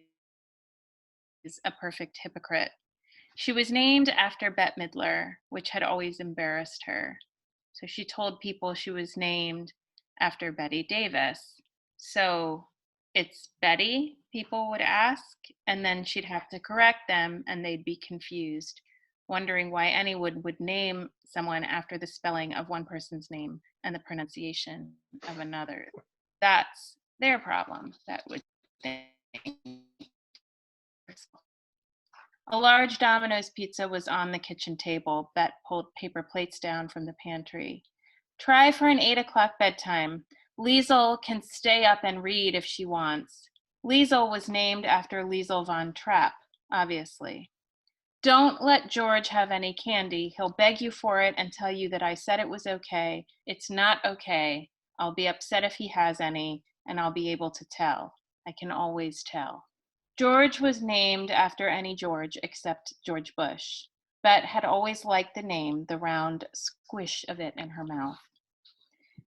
a perfect hypocrite. She was named after Bette Midler, which had always embarrassed her. So she told people she was named after Betty Davis. So it's Betty, people would ask, and then she'd have to correct them, and they'd be confused, wondering why anyone would name someone after the spelling of one person's name and the pronunciation of another. That's their problem, that would think. A large Domino's pizza was on the kitchen table. Bet pulled paper plates down from the pantry. Try for an 8 o'clock bedtime. Liesl can stay up and read if she wants. Liesl was named after Liesl von Trapp, obviously. Don't let George have any candy. He'll beg you for it and tell you that I said it was okay. It's not okay. I'll be upset if he has any, and I'll be able to tell. I can always tell. George was named after any George except George Bush. Bet had always liked the name, the round squish of it in her mouth.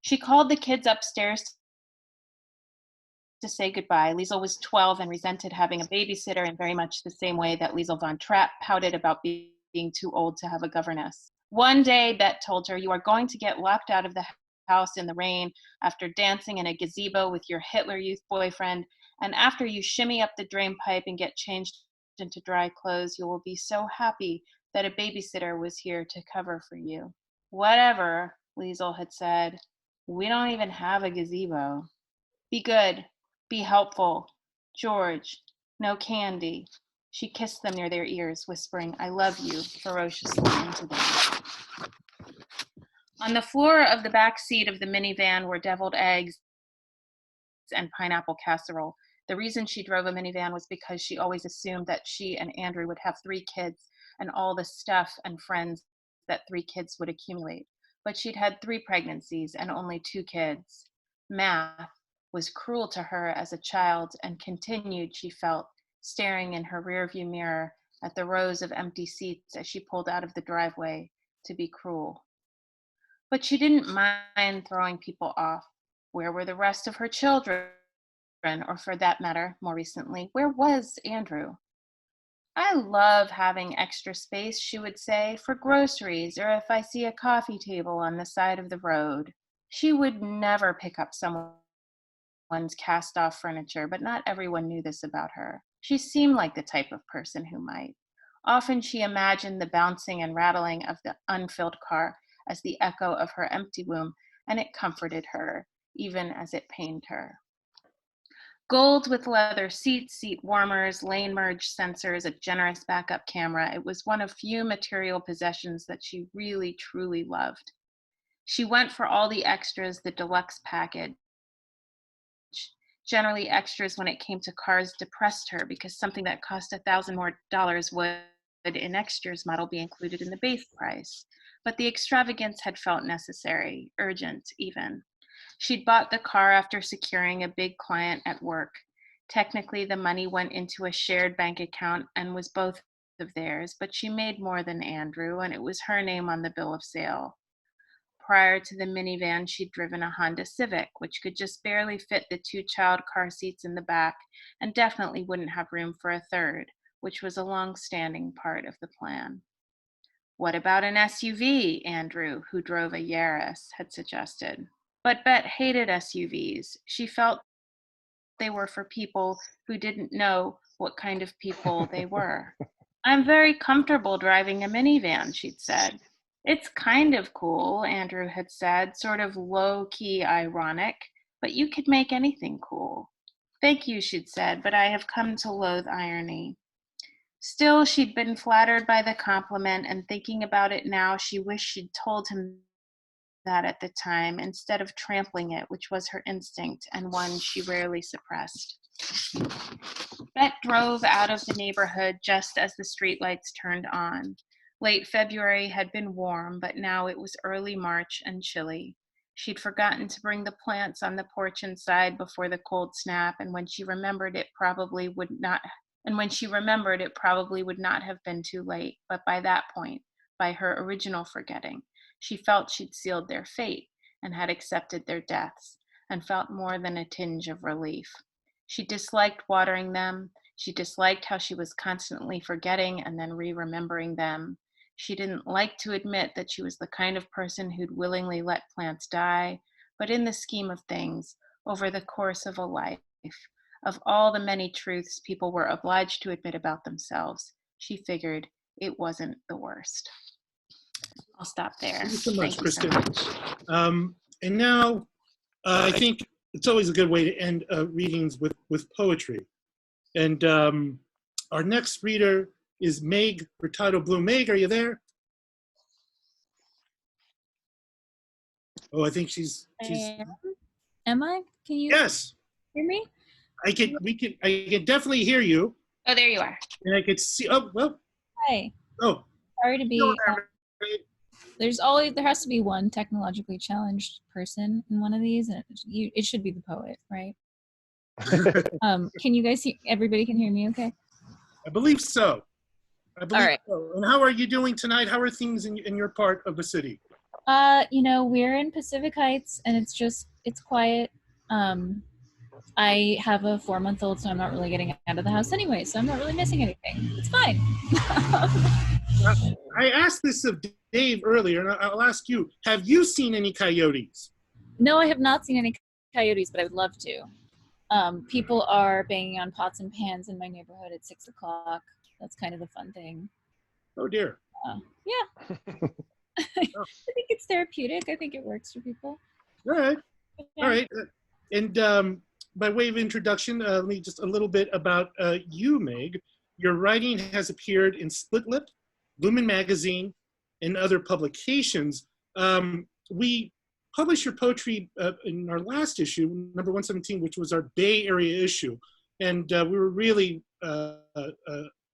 She called the kids upstairs to say goodbye. Liesl was 12 and resented having a babysitter in very much the same way that Liesl von Trapp pouted about being too old to have a governess. One day, Bet told her, "You are going to get locked out of the house in the rain after dancing in a gazebo with your Hitler Youth boyfriend, and after you shimmy up the drain pipe and get changed into dry clothes, you will be so happy that a babysitter was here to cover for you." Whatever, Liesl had said. We don't even have a gazebo. Be good. Be helpful. George, no candy. She kissed them near their ears, whispering, "I love you," ferociously into them. On the floor of the back seat of the minivan were deviled eggs and pineapple casserole. The reason she drove a minivan was because she always assumed that she and Andrew would have 3 kids and all the stuff and friends that 3 kids would accumulate. But she'd had 3 pregnancies and only 2 kids. Math was cruel to her as a child and continued, she felt, staring in her rearview mirror at the rows of empty seats as she pulled out of the driveway, to be cruel. But she didn't mind throwing people off. Where were the rest of her children? Or for that matter, more recently, where was Andrew? "I love having extra space," she would say, "for groceries or if I see a coffee table on the side of the road." She would never pick up someone's cast-off furniture, but not everyone knew this about her. She seemed like the type of person who might. Often she imagined the bouncing and rattling of the unfilled car as the echo of her empty womb, and it comforted her, even as it pained her. Gold with leather seats, seat warmers, lane merge sensors, a generous backup camera. It was one of few material possessions that she really, truly loved. She went for all the extras, the deluxe package. Generally, extras when it came to cars depressed her because something that cost $1,000 more would, an next year's model be included in the base price, but the extravagance had felt necessary, urgent even. She'd bought the car after securing a big client at work. Technically, the money went into a shared bank account and was both of theirs, but she made more than Andrew, and it was her name on the bill of sale. Prior to the minivan, she'd driven a Honda Civic, which could just barely fit the 2 child car seats in the back and definitely wouldn't have room for a third, which was a long-standing part of the plan. What about an SUV, Andrew, who drove a Yaris, had suggested. But Bet hated SUVs. She felt they were for people who didn't know what kind of people they were. I'm very comfortable driving a minivan, she'd said. It's kind of cool, Andrew had said, sort of low-key ironic, but you could make anything cool. Thank you, she'd said, but I have come to loathe irony. Still, she'd been flattered by the compliment, and thinking about it now, she wished she'd told him that at the time instead of trampling it, which was her instinct and one she rarely suppressed. Bet drove out of the neighborhood just as the streetlights turned on. Late February had been warm, but now it was early March and chilly. She'd forgotten to bring the plants on the porch inside before the cold snap, and when she remembered it probably would not have been too late, but by that point, by her original forgetting, she felt she'd sealed their fate and had accepted their deaths, and felt more than a tinge of relief. She disliked watering them. She disliked how she was constantly forgetting and then re-remembering them. She didn't like to admit that she was the kind of person who'd willingly let plants die, but in the scheme of things, over the course of a life, of all the many truths people were obliged to admit about themselves, she figured it wasn't the worst. I'll stop there. Thank you so much, Thank you so Kristen. much. And now, I think it's always a good way to end readings with poetry. And our next reader is Meg Hurtado Bloom. Meg, are you there? Oh, I think she's. Am I? Can you Yes, hear me? I can definitely hear you. Oh, there you are. And I could see. Oh well. Hi. Oh. Sorry to be. Hello there, There has to be one technologically challenged person in one of these, and it should be the poet, right? Can you guys see? Everybody can hear me, okay? I believe so. All right. So. And how are you doing tonight? How are things in your part of the city? We're in Pacific Heights, and it's quiet. I have a 4-month-old, so I'm not really getting out of the house anyway, so I'm not really missing anything. It's fine. I asked this of Dave earlier, and I'll ask you, have you seen any coyotes? No, I have not seen any coyotes, but I would love to. People are banging on pots and pans in my neighborhood at 6 o'clock. That's kind of the fun thing. Oh dear. Yeah. I think it's therapeutic. I think it works for people. All right. Yeah. All right. And by way of introduction, let me just a little bit about you, Meg. Your writing has appeared in Split Lip, Lumen Magazine, and other publications. We published your poetry in our last issue, number 117, which was our Bay Area issue. And we were really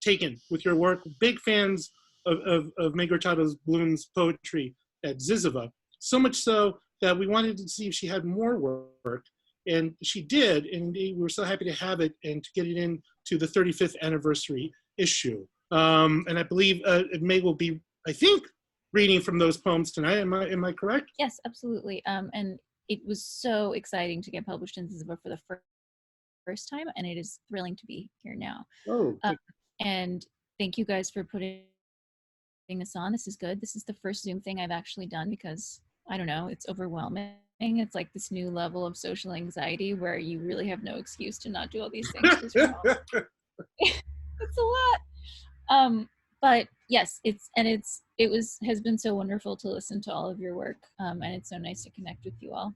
taken with your work. Big fans of Meg Hurtado Bloom's poetry at ZYZZYVA. So much so that we wanted to see if she had more work. And she did, and we were so happy to have it and to get it into the 35th anniversary issue. And I believe Meg will be, I think, reading from those poems tonight. Am I correct? Yes, absolutely. And it was so exciting to get published in ZYZZYVA for the first time, and it is thrilling to be here now. Oh. And thank you guys for putting this on. This is good. This is the first Zoom thing I've actually done because, I don't know, it's overwhelming. It's like this new level of social anxiety where you really have no excuse to not do all these things. It's a lot. But yes, has been so wonderful to listen to all of your work. And it's so nice to connect with you all.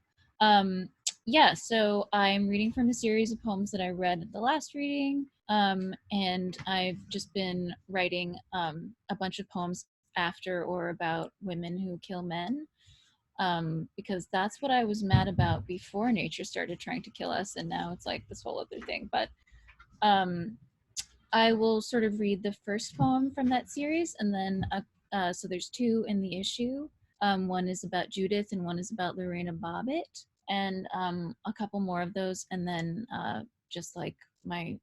So I'm reading from a series of poems that I read at the last reading. And I've just been writing a bunch of poems after or about women who kill men. Because that's what I was mad about before nature started trying to kill us, and now it's like this whole other thing. But I will sort of read the first poem from that series, and then so there's two in the issue. One is about Judith, and one is about Lorena Bobbitt, and a couple more of those, and then just like my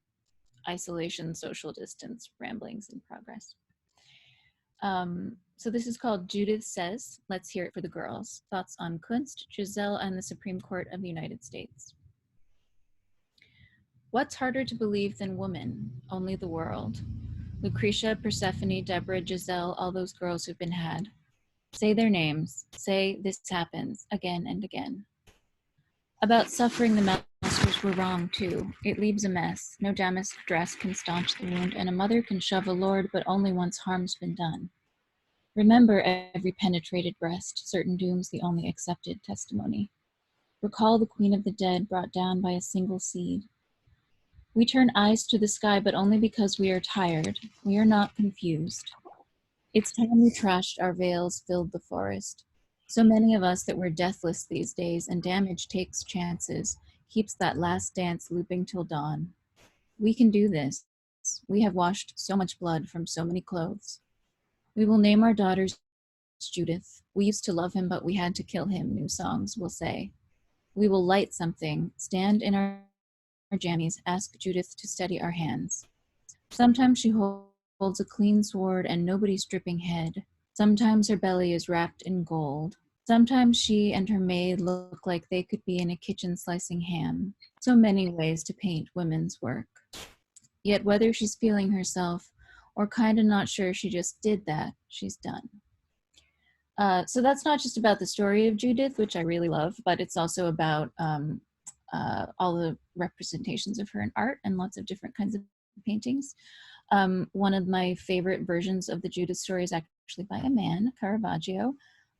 isolation, social distance ramblings in progress. So this is called Judith Says. Let's hear it for the girls. Thoughts on Kunst, Giselle, and the Supreme Court of the United States. What's harder to believe than woman? Only the world. Lucretia, Persephone, Deborah, Giselle, all those girls who've been had. Say their names. Say this happens again and again. About suffering, the masters were wrong too. It leaves a mess. No damask dress can staunch the wound, and a mother can shove a lord, but only once harm's been done. Remember every penetrated breast, certain doom's the only accepted testimony. Recall the queen of the dead brought down by a single seed. We turn eyes to the sky, but only because we are tired. We are not confused. It's time we trashed our veils, filled the forest. So many of us that we're deathless these days, and damage takes chances, keeps that last dance looping till dawn. We can do this. We have washed so much blood from so many clothes. We will name our daughters Judith. We used to love him, but we had to kill him, new songs will say. We will light something, stand in our jammies, ask Judith to steady our hands. Sometimes she holds a clean sword and nobody's dripping head. Sometimes her belly is wrapped in gold. Sometimes she and her maid look like they could be in a kitchen slicing ham. So many ways to paint women's work. Yet whether she's feeling herself or kind of not sure she just did that, she's done. So that's not just about the story of Judith, which I really love, but it's also about all the representations of her in art and lots of different kinds of paintings. One of my favorite versions of the Judith story is actually by a man, Caravaggio,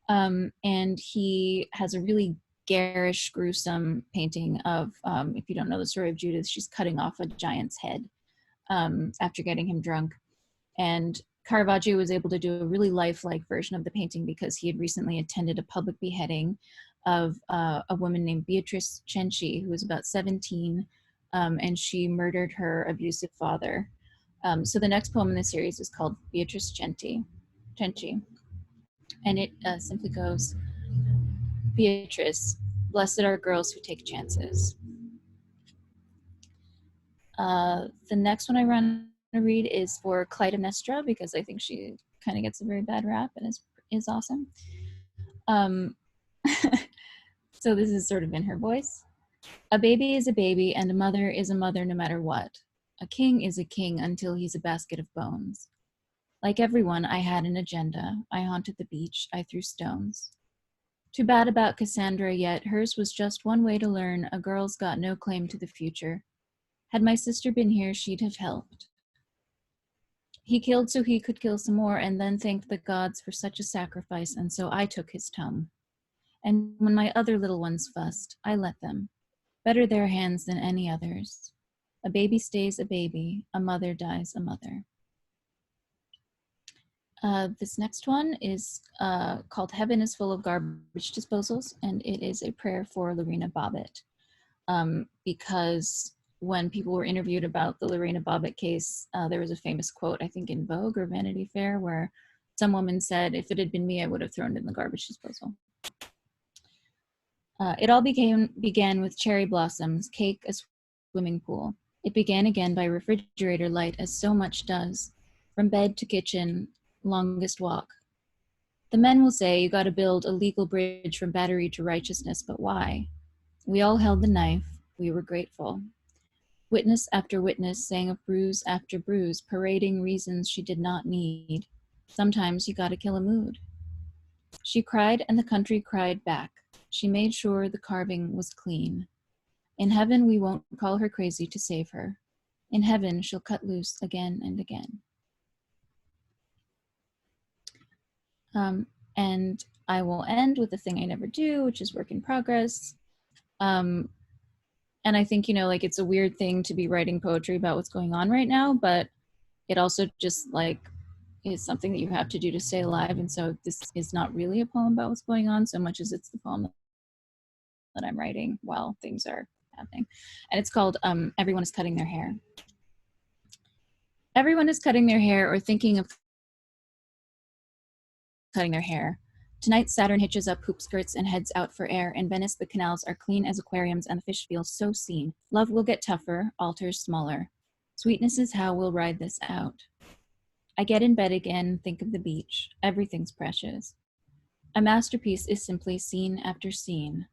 and he has a really garish, gruesome painting of, if you don't know the story of Judith, she's cutting off a giant's head after getting him drunk. And Caravaggio was able to do a really lifelike version of the painting because he had recently attended a public beheading of a woman named Beatrice Cenci, who was about 17, and she murdered her abusive father. So the next poem in the series is called Beatrice Cenci, and it simply goes, Beatrice, blessed are girls who take chances. The next one I want to read is for Clytemnestra, because I think she kind of gets a very bad rap and is awesome. So this is sort of in her voice. A baby is a baby, and a mother is a mother no matter what. A king is a king until he's a basket of bones. Like everyone, I had an agenda. I haunted the beach. I threw stones. Too bad about Cassandra, yet hers was just one way to learn a girl's got no claim to the future. Had my sister been here, she'd have helped. He killed so he could kill some more, and then thanked the gods for such a sacrifice, and so I took his tongue. And when my other little ones fussed, I let them. Better their hands than any others. A baby stays a baby, a mother dies a mother. This next one is called Heaven is Full of Garbage Disposals, and it is a prayer for Lorena Bobbitt. Because when people were interviewed about the Lorena Bobbitt case, there was a famous quote, I think in Vogue or Vanity Fair, where some woman said, if it had been me, I would have thrown it in the garbage disposal. It all began with cherry blossoms, cake, a swimming pool. It began again by refrigerator light, as so much does. From bed to kitchen, longest walk. The men will say you gotta build a legal bridge from battery to righteousness, but why? We all held the knife. We were grateful. Witness after witness sang of bruise after bruise, parading reasons she did not need. Sometimes you gotta kill a mood. She cried and the country cried back. She made sure the carving was clean. In heaven, we won't call her crazy to save her. In heaven, she'll cut loose again and again. And I will end with the thing I never do, which is work in progress. And I think, you know, like it's a weird thing to be writing poetry about what's going on right now, but it also just like is something that you have to do to stay alive. And so this is not really a poem about what's going on so much as it's the poem that I'm writing while things are happening. And it's called Everyone is Cutting Their Hair. Everyone is cutting their hair or thinking of cutting their hair. Tonight, Saturn hitches up hoop skirts and heads out for air. In Venice, the canals are clean as aquariums and the fish feel so seen. Love will get tougher, altars smaller. Sweetness is how we'll ride this out. I get in bed again, think of the beach. Everything's precious. A masterpiece is simply scene after scene.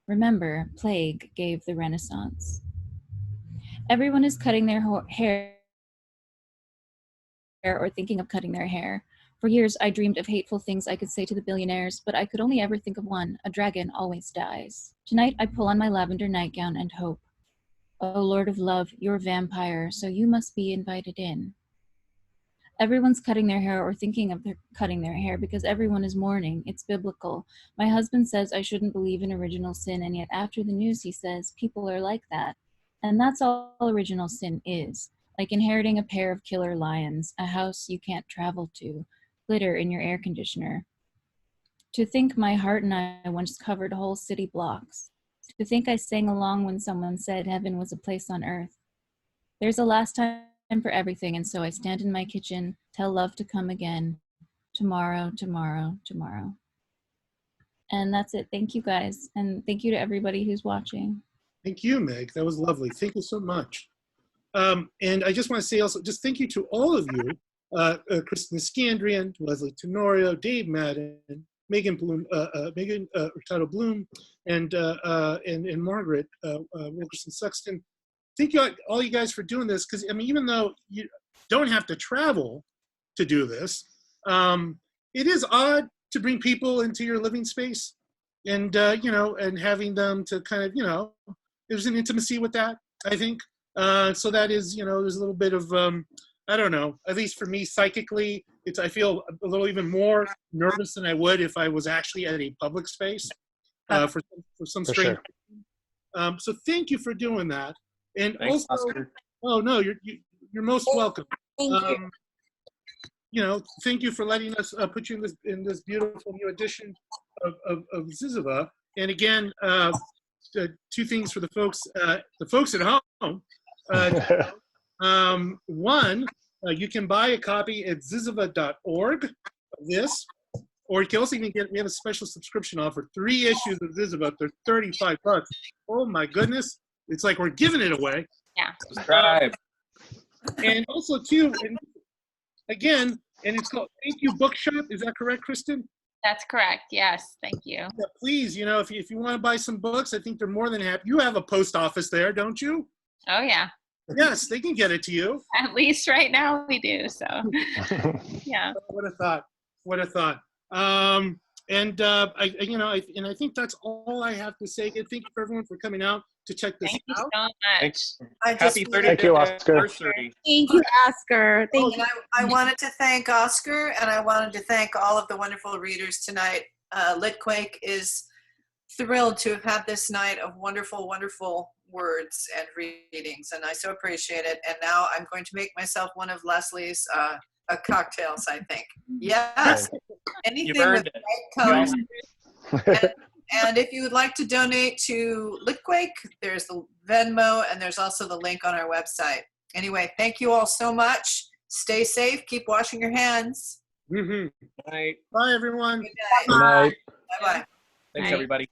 Remember, plague gave the Renaissance. Everyone is cutting their hair or thinking of cutting their hair. For years, I dreamed of hateful things I could say to the billionaires, but I could only ever think of one: a dragon always dies. Tonight, I pull on my lavender nightgown and hope. Oh, Lord of Love, you're a vampire, so you must be invited in. Everyone's cutting their hair or thinking of cutting their hair because everyone is mourning. It's biblical. My husband says I shouldn't believe in original sin, and yet after the news, he says people are like that. And that's all original sin is. Like inheriting a pair of killer lions, a house you can't travel to, glitter in your air conditioner. To think my heart and I once covered whole city blocks. To think I sang along when someone said heaven was a place on earth. There's a last time for everything, and so I stand in my kitchen, tell love to come again. Tomorrow, tomorrow, tomorrow. And that's it. Thank you guys. And thank you to everybody who's watching. Thank you, Meg. That was lovely. Thank you so much. And I just want to say also, just thank you to all of you, Kristen Iskandrian, Lysley Tenorio, Dave Madden, Megan Bloom, Megan Hurtado Bloom, and Margaret Wilkerson Sexton. Thank you all you guys for doing this, because I mean, even though you don't have to travel to do this, it is odd to bring people into your living space, and you know, and having them to kind of, you know, there's an intimacy with that, I think. So that is, you know, there's a little bit of I don't know, at least for me psychically, I feel a little even more nervous than I would if I was actually at a public space for some strange reason. So thank you for doing that. And Thanks, also, Oscar. oh no, you're most welcome. Thank you. You know, thank you for letting us put you in this beautiful new edition of ZYZZYVA. And again, two things for the folks at home. One, you can buy a copy at ZYZZYVA.org of this, or you can also even we have a special subscription offer, 3 issues of ZYZZYVA. They're $35. Oh my goodness. It's like we're giving it away. Yeah. Subscribe. And also too, and again, and it's called Thank You Bookshop. Is that correct, Kristen? That's correct. Yes. Thank you. Yeah, please, you know, if you want to buy some books, I think they're more than happy. You have a post office there, don't you? Oh, yeah. Yes, they can get it to you. At least right now we do. So, yeah. What a thought. What a thought. I think that's all I have to say. Thank you for everyone for coming out to check this Thank you out. so much. Thanks. I Happy just 30th Thank you, Oscar. anniversary. Thank you, Oscar. Thank you. And I wanted to thank Oscar, and I wanted to thank all of the wonderful readers tonight. Litquake is thrilled to have had this night of wonderful, wonderful words and readings, and I so appreciate it. And now I'm going to make myself one of Leslie's cocktails, I think. Yes, anything You've with earned it. white comes. And if you would like to donate to Litquake, there's the Venmo, and there's also the link on our website. Anyway, thank you all so much. Stay safe. Keep washing your hands. Mm-hmm. Bye. Bye, everyone. Good night. Good night. Bye-bye. Thanks, Bye. everybody.